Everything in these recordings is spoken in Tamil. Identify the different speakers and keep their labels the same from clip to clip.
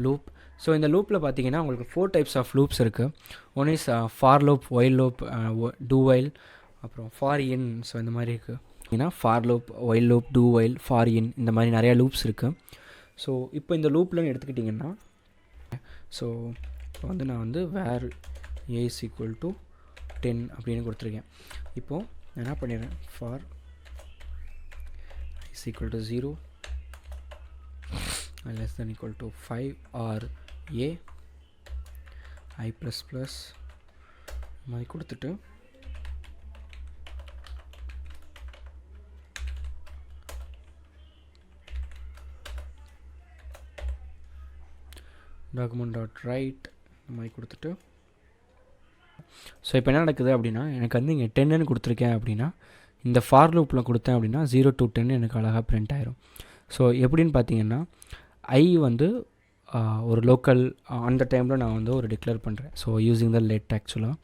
Speaker 1: லூப். ஸோ இந்த லூப்பில் பார்த்தீங்கன்னா உங்களுக்கு 4 டைப்ஸ் ஆஃப் லூப்ஸ் இருக்குது. One is for loop, while loop, do while, அப்புறம் ஃபார் இன். ஸோ இந்த மாதிரி இருக்குது. ஏன்னா for loop, while loop, do while, for in, இந்த மாதிரி நிறையா லூப்ஸ் இருக்குது. ஸோ இப்போ இந்த லூப்லன்னு எடுத்துக்கிட்டிங்கன்னா, ஸோ இப்போ வந்து நான் வந்து வேர் a is equal to 10 அப்படின்னு கொடுத்துருக்கேன். இப்போது நான் என்ன பண்ணிடுறேன், for is equal to 0 less than equal to 5 or a I plus plus மாதிரி கொடுத்துட்டு document.write மாதிரி கொடுத்துட்டு, ஸோ இப்போ என்ன நடக்குது அப்படின்னா, எனக்கு வந்து இங்கே 10ன்னு கொடுத்துருக்கேன் அப்படின்னா, இந்த ஃபார் லூப்பில் கொடுத்தேன் அப்படின்னா 0 to 10 எனக்கு அழகாக பிரிண்ட் ஆயிரும். ஸோ எப்படின்னு பார்த்தீங்கன்னா, ஐ வந்து ஒரு லோக்கல் அந்த டைமில் நான் வந்து ஒரு டிக்ளேர் பண்ணுறேன். ஸோ யூஸிங் த லெட் ஆக்சுவலாக.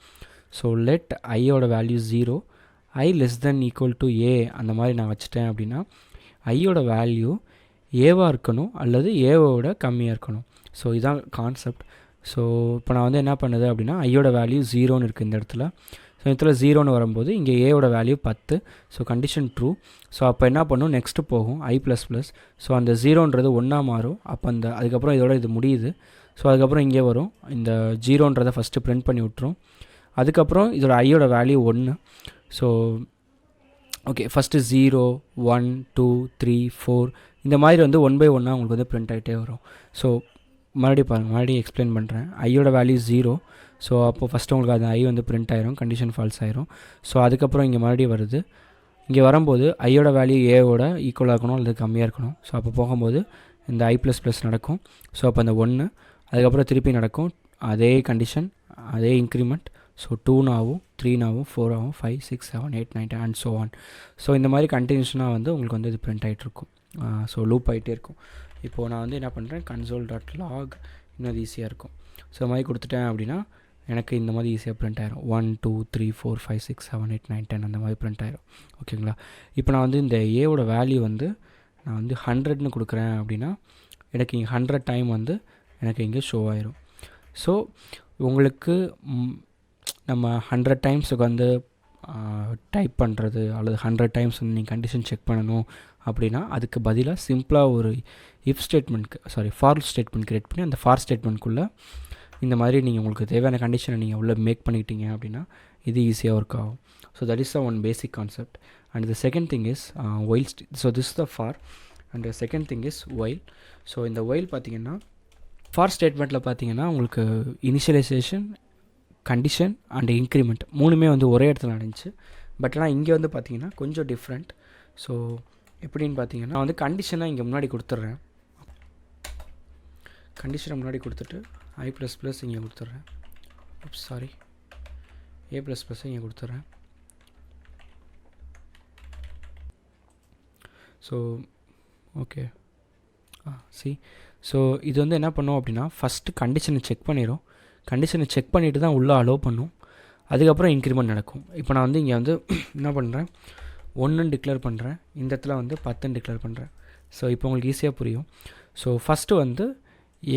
Speaker 1: ஸோ லெட் ஐயோட value 0, I less than equal to A அந்த மாதிரி நான் வச்சுட்டேன் அப்படின்னா, ஐயோட வேல்யூ ஏவாக இருக்கணும் அல்லது ஏவோட கம்மியாக இருக்கணும். ஸோ இதுதான் கான்செப்ட். ஸோ இப்போ நான் வந்து என்ன பண்ணுது அப்படின்னா, ஐயோட வேல்யூ 0ன்னு இருக்குது இந்த இடத்துல. ஸோ இடத்துல 0ன்னு வரும்போது இங்கே ஏவோட value 10. So condition true. So அப்போ என்ன பண்ணும், நெக்ஸ்ட்டு போகும் ஐ ப்ளஸ் ப்ளஸ். ஸோ அந்த 0ன்றது 1ஆக மாறும். அப்போ அதுக்கப்புறம் இதோட இது முடியுது. ஸோ அதுக்கப்புறம் இங்கே வரும், இந்த 0ன்றதை ஃபஸ்ட்டு பிரிண்ட் பண்ணி விட்டுரும். அதுக்கப்புறம் இதோட ஐயோட வேல்யூ 1. ஸோ ஓகே, ஃபஸ்ட்டு 0, 1, 2, 3, 4 இந்த மாதிரி வந்து 1 by 1 உங்களுக்கு வந்து பிரிண்ட் ஆகிட்டே வரும். ஸோ மறுபடியும் எக்ஸ்பிளைன் பண்ணுறேன். ஐயோட வேல்யூ 0. ஸோ அப்போ ஃபஸ்ட்டு உங்களுக்கு அது ஐ வந்து பிரிண்ட் ஆயிரும், கண்டிஷன் ஃபால்ஸ் ஆயிரும். ஸோ அதுக்கப்புறம் இங்கே மறுபடியும் வருது. இங்கே வரும்போது ஐயோட வேல்யூ ஏவோட ஈக்குவலாக இருக்கணும் அல்லது கம்மியாக இருக்கணும். ஸோ அப்போ போகும்போது இந்த ஐ ப்ளஸ் ப்ளஸ் நடக்கும். ஸோ அப்போ அந்த 1 அதுக்கப்புறம் திருப்பி நடக்கும், அதே கண்டிஷன், அதே இன்க்ரிமெண்ட். ஸோ 2 ஆகும், 3 ஆகும், 4 ஆகும், 5, 6, 7, 8, 9 அண்ட் ஸோ ஆன். ஸோ இந்த மாதிரி கண்டினியூஷனாக வந்து உங்களுக்கு வந்து இது பிரிண்ட் ஆகிட்ருக்கும். ஸோ லூப் ஆகிட்டே இருக்கும். இப்போது நான் வந்து என்ன பண்ணுறேன், console.log இன்னும் அது ஈஸியாக இருக்கும். ஸோ இது மாதிரி கொடுத்துட்டேன் அப்படின்னா எனக்கு இந்த மாதிரி ஈஸியாக பிரிண்ட் ஆயிரும். 1, 2, 3, 4, 5, 6, 7, 8, 9, 10 அந்த மாதிரி பிரிண்ட் ஆயிரும். ஓகேங்களா. இப்போ நான் வந்து இந்த ஏவோட வேல்யூ வந்து நான் வந்து 100ன்னு கொடுக்குறேன் அப்படின்னா எனக்கு இங்கே 100 டைம் வந்து எனக்கு இங்கே ஷோ ஆயிரும். ஸோ உங்களுக்கு நம்ம 100 டைம்ஸுக்கு வந்து டைப் பண்ணுறது அல்லது 100 டைம்ஸ் வந்து நீங்கள் கண்டிஷன் செக் பண்ணணும் அப்படின்னா அதுக்கு பதிலாக சிம்பிளாக ஒரு இஃப் ஸ்டேட்மெண்ட்க்கு ஃபார் ஸ்டேட்மெண்ட் கிரியேட் பண்ணி அந்த ஃபார் ஸ்டேட்மெண்ட்குள்ளே இந்த மாதிரி நீங்கள் உங்களுக்கு தேவையான கண்டிஷனை நீங்கள் உள்ளே மேக் பண்ணிக்கிட்டீங்க அப்படின்னா இது ஈஸியாக ஒர்க் ஆகும். So that is the one basic concept. And the second thing is while. So this the for and the second thing is while. So இந்த ஒயில் பார்த்தீங்கன்னா ஃபார் ஸ்டேட்மெண்ட்டில் பார்த்தீங்கன்னா உங்களுக்கு இனிஷியலைசேஷன், கண்டிஷன் அண்ட் இன்க்ரிமெண்ட் மூணுமே வந்து ஒரே இடத்துல நடந்துச்சு. பட் ஆனால் இங்கே வந்து பார்த்தீங்கன்னா கொஞ்சம் டிஃப்ரெண்ட். ஸோ எப்படின்னு பார்த்தீங்கன்னா நான் வந்து கண்டிஷனாக இங்கே முன்னாடி கொடுத்துட்றேன். கண்டிஷனை முன்னாடி கொடுத்துட்டு ஐ ப்ளஸ் ப்ளஸ் இங்கே கொடுத்துட்றேன். சாரி, ஏ ப்ளஸ் ப்ளஸ் இங்கே கொடுத்துட்றேன். ஸோ ஓகே ஸோ இது வந்து என்ன பண்ணும் அப்படின்னா ஃபஸ்ட்டு கண்டிஷனை செக் பண்ணிடும். கண்டிஷனை செக் பண்ணிவிட்டு தான் உள்ளே அலோவ் பண்ணும். அதுக்கப்புறம் இன்க்ரிமெண்ட் நடக்கும். இப்போ நான் வந்து இங்கே வந்து என்ன பண்ணுறேன், 1ன்னு டிக்ளேர் பண்ணுறேன். இந்த இடத்துல வந்து 10ன்னு டிக்ளேர் பண்ணுறேன். ஸோ இப்போ உங்களுக்கு ஈஸியாக புரியும். ஸோ ஃபஸ்ட்டு வந்து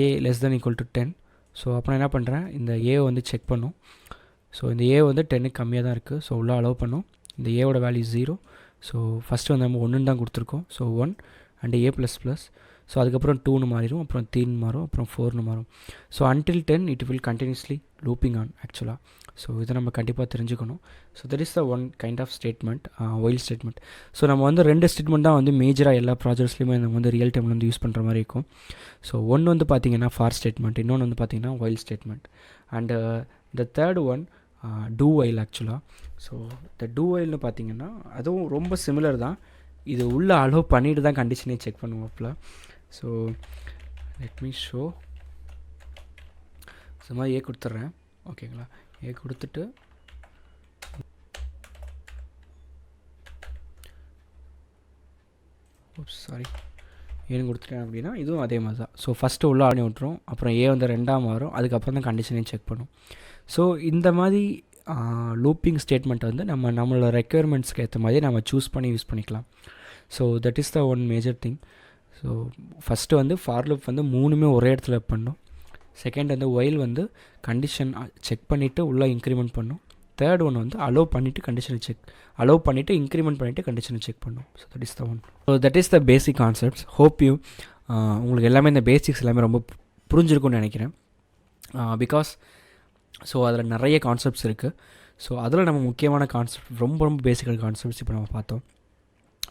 Speaker 1: A less than equal to 10. So அப்போ நான் என்ன பண்ணுறேன், இந்த ஏ வந்து செக் பண்ணும். ஸோ இந்த ஏ வந்து 10க்கு கம்மியாக தான் இருக்குது. ஸோ உள்ளே அலோவ் பண்ணும். இந்த ஏவோட வேல்யூ 0. ஸோ ஃபஸ்ட்டு வந்து நம்ம 1ன்னு தான் கொடுத்துருக்கோம். So 1 and a plus plus. So அதுக்கப்புறம் 2ன்னு மாறிடும், அப்புறம் 3ன்னு மாறும், அப்புறம் 4ன்னு மாறும். So until 10 it will continuously looping on ஆக்சுவலாக. ஸோ இதை நம்ம கண்டிப்பாக தெரிஞ்சுக்கணும். So that is the one kind of statement, while statement. So நம்ம வந்து 2 ஸ்டேட்மெண்ட் தான் வந்து மேஜராக எல்லா ப்ராஜெக்ட்ஸ்லையுமே நம்ம வந்து ரியல் டைமில் வந்து யூஸ் பண்ணுற மாதிரி இருக்கும். ஸோ ஒன்று வந்து பார்த்திங்கன்னா ஃபார் ஸ்டேட்மெண்ட், இன்னொன்று வந்து பார்த்திங்கன்னா while statement. And the third one do while ஆக்சுவலாக. ஸோ இந்த டூ ஒயில்னு பார்த்திங்கன்னா அதுவும் ரொம்ப சிமிலர் தான். இது உள்ளே அலோவ் பண்ணிட்டு தான் கண்டிஷனே செக் பண்ணுவோம்ல. So let me show. So மாதிரி ஏ கொடுத்துட்றேன். ஓகேங்களா. ஏ கொடுத்துட்டு சாரி ஏன்னு கொடுத்துட்டேன் அப்படின்னா இதுவும் அதே மாதிரி தான். ஸோ ஃபஸ்ட்டு உள்ளே ஆடி விட்டுரும், அப்புறம் ஏ வந்து 2ஆக மாறும், அதுக்கப்புறம் தான் கண்டிஷனையும் செக் பண்ணும். ஸோ இந்த மாதிரி லூப்பிங் ஸ்டேட்மெண்ட்டை வந்து நம்மளோட ரெக்குயர்மெண்ட்ஸ்க்கு ஏற்ற மாதிரி நம்ம சூஸ் பண்ணி யூஸ் பண்ணிக்கலாம். So that is the one major thing. So so first வந்து ஃபார் லூப் வந்து 3மே ஒரே இடத்துல பண்ணும். செகண்ட் வந்து ஒயில் வந்து கண்டிஷன் செக் பண்ணிவிட்டு உள்ளே இன்க்ரிமெண்ட் பண்ணும். தேர்ட் ஒன் வந்து அலோவ் பண்ணிவிட்டு கண்டிஷனை அலோவ் பண்ணிவிட்டு இன்க்ரிமெண்ட் பண்ணிவிட்டு கண்டிஷனை செக் பண்ணும். So that is the one. So that is the basic concepts. Hope you உங்களுக்கு எல்லாமே இந்த பேசிக்ஸ் எல்லாமே ரொம்ப புரிஞ்சிருக்கும்னு நினைக்கிறேன். பிகாஸ் ஸோ அதில் நிறைய கான்செப்ட்ஸ் இருக்குது. ஸோ அதில் நம்ம முக்கியமான கான்செப்ட் ரொம்ப பேசிக்கல் கான்செப்ட்ஸ் இப்போ நம்ம பார்த்தோம்.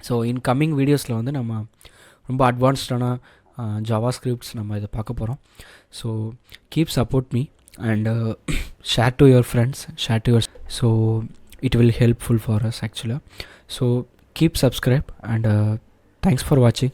Speaker 1: ஸோ இன் கம்மிங் வீடியோஸில் வந்து நம்ம ரொம்ப அட்வான்ஸ்டான ஜாவாஸ்கிரிப்ட்ஸ் நம்ம இதை பார்க்க போகிறோம். So keep support me and share to your friends, share to your. So it will helpful for us actually. So keep subscribe and thanks for watching.